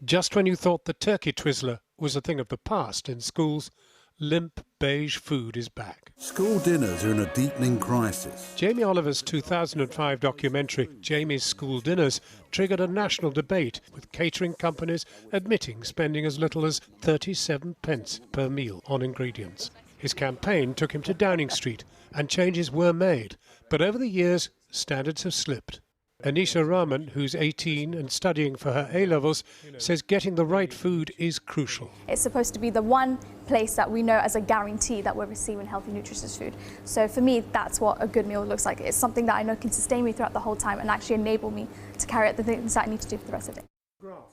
Just when you thought the turkey twizzler was a thing of the past in schools, limp beige food is back. School dinners are in a deepening crisis. Jamie Oliver's 2005 documentary, Jamie's School Dinners, triggered a national debate, with catering companies admitting spending as little as 37 pence per meal on ingredients. His campaign took him to Downing Street, and changes were made. But over the years, standards have slipped. Anisha Rahman, who's 18 and studying for her A-levels, says getting the right food is crucial. It's supposed to be the one place that we know as a guarantee that we're receiving healthy, nutritious food. So for me, that's what a good meal looks like. It's something that I know can sustain me throughout the whole time and actually enable me to carry out the things that I need to do for the rest of the day.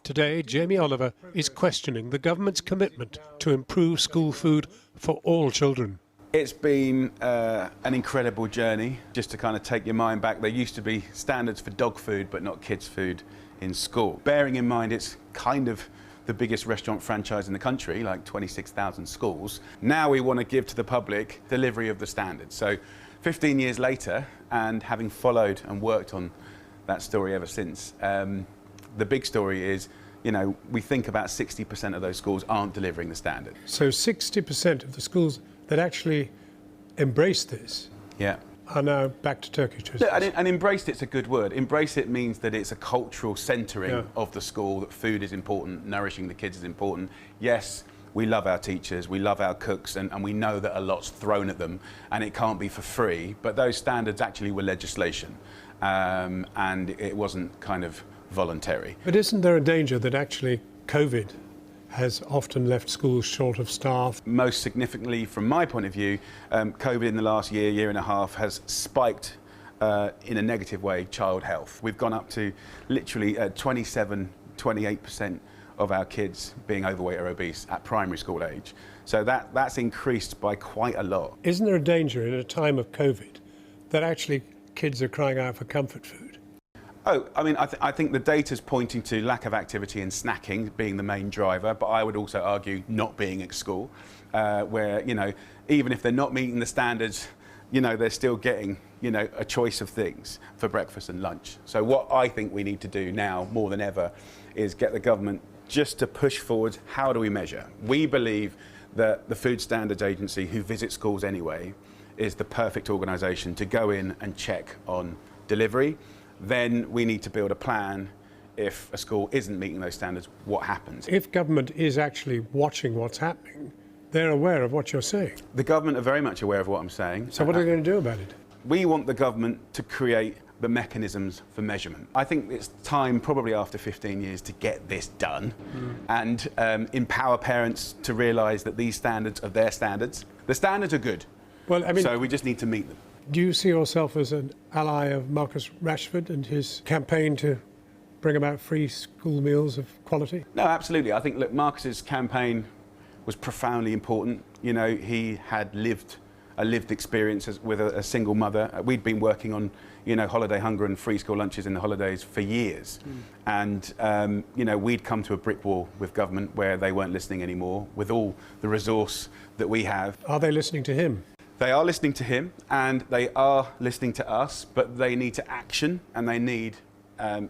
Today, Jamie Oliver is questioning the government's commitment to improve school food for all children. It's been an incredible journey. Just to kind of take your mind back, there used to be standards for dog food but not kids' food in school. Bearing in mind it's kind of the biggest restaurant franchise in the country, like 26,000 schools. Now we want to give to the public delivery of the standards. So 15 years later, and having followed and worked on that story ever since, the big story is, you know, we think about 60% of those schools aren't delivering the standard. So 60% of the schools that actually embrace this are now back to turkey twizzlers. And embraced it's a good word. Embrace it means that it's a cultural centering of the school, that food is important, nourishing the kids is important. Yes, we love our teachers, we love our cooks, and we know that a lot's thrown at them and it can't be for free, but those standards actually were legislation, and it wasn't kind of voluntary. But isn't there a danger that actually COVID has often left schools short of staff? Most significantly, from my point of view, COVID in the last year and a half has spiked, in a negative way, child health. We've gone up to literally 28% of our kids being overweight or obese at primary school age. So that's increased by quite a lot. Isn't there a danger in a time of COVID that actually kids are crying out for comfort food? Oh, I mean, I think the data's pointing to lack of activity and snacking being the main driver, but I would also argue not being at school, where, you know, even if they're not meeting the standards, you know, they're still getting, you know, a choice of things for breakfast and lunch. So what I think we need to do now, more than ever, is get the government just to push forward. How do we measure? We believe that the Food Standards Agency, who visits schools anyway, is the perfect organisation to go in and check on delivery. Then we need to build a plan. If a school isn't meeting those standards, what happens? If government is actually watching what's happening, they're aware of what you're saying. The government are very much aware of what I'm saying. So what are they going to do about it? We want the government to create the mechanisms for measurement. I think it's time, probably after 15 years, to get this done and empower parents to realise that these standards are their standards. The standards are good, well, I mean, so we just need to meet them. Do you see yourself as an ally of Marcus Rashford and his campaign to bring about free school meals of quality? No, absolutely. I think, look, Marcus's campaign was profoundly important. You know, he had a lived experience with a single mother. We'd been working on, you know, holiday hunger and free school lunches in the holidays for years. And, you know, we'd come to a brick wall with government where they weren't listening anymore, with all the resource that we have. Are they listening to him? They are listening to him and they are listening to us, but they need to action, and they need,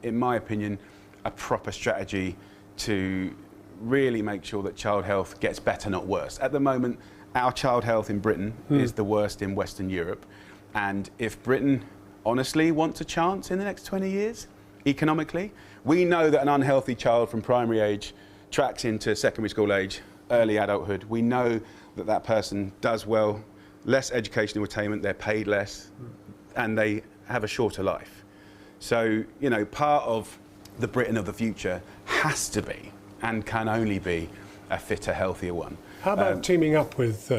in my opinion, a proper strategy to really make sure that child health gets better, not worse. At the moment, our child health in Britain is the worst in Western Europe. And if Britain honestly wants a chance in the next 20 years, economically, we know that an unhealthy child from primary age tracks into secondary school age, early adulthood. We know that that person does well, less educational attainment, they're paid less, and they have a shorter life. So, you know, part of the Britain of the future has to be, and can only be, a fitter, healthier one. How about teaming up with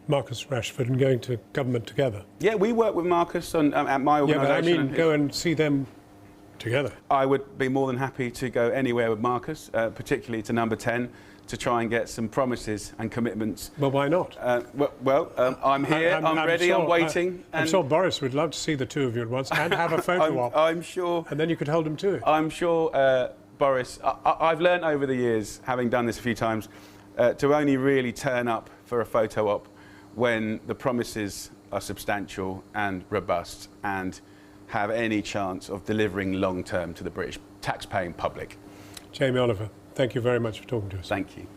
Marcus Rashford and going to government together? Yeah, we work with Marcus at my organisation. Yeah, but I mean, go and see them together. I would be more than happy to go anywhere with Marcus, particularly to number 10, to try and get some promises and commitments. Well, why not? I'm here, I'm ready, sure, I'm waiting. I'm sure Boris would love to see the two of you at once and have a photo op. I'm sure. And then you could hold him to it. I'm sure, Boris, I've learned over the years, having done this a few times, to only really turn up for a photo op when the promises are substantial and robust and have any chance of delivering long term to the British tax-paying public. Jamie Oliver, Thank you very much for talking to us. Thank you.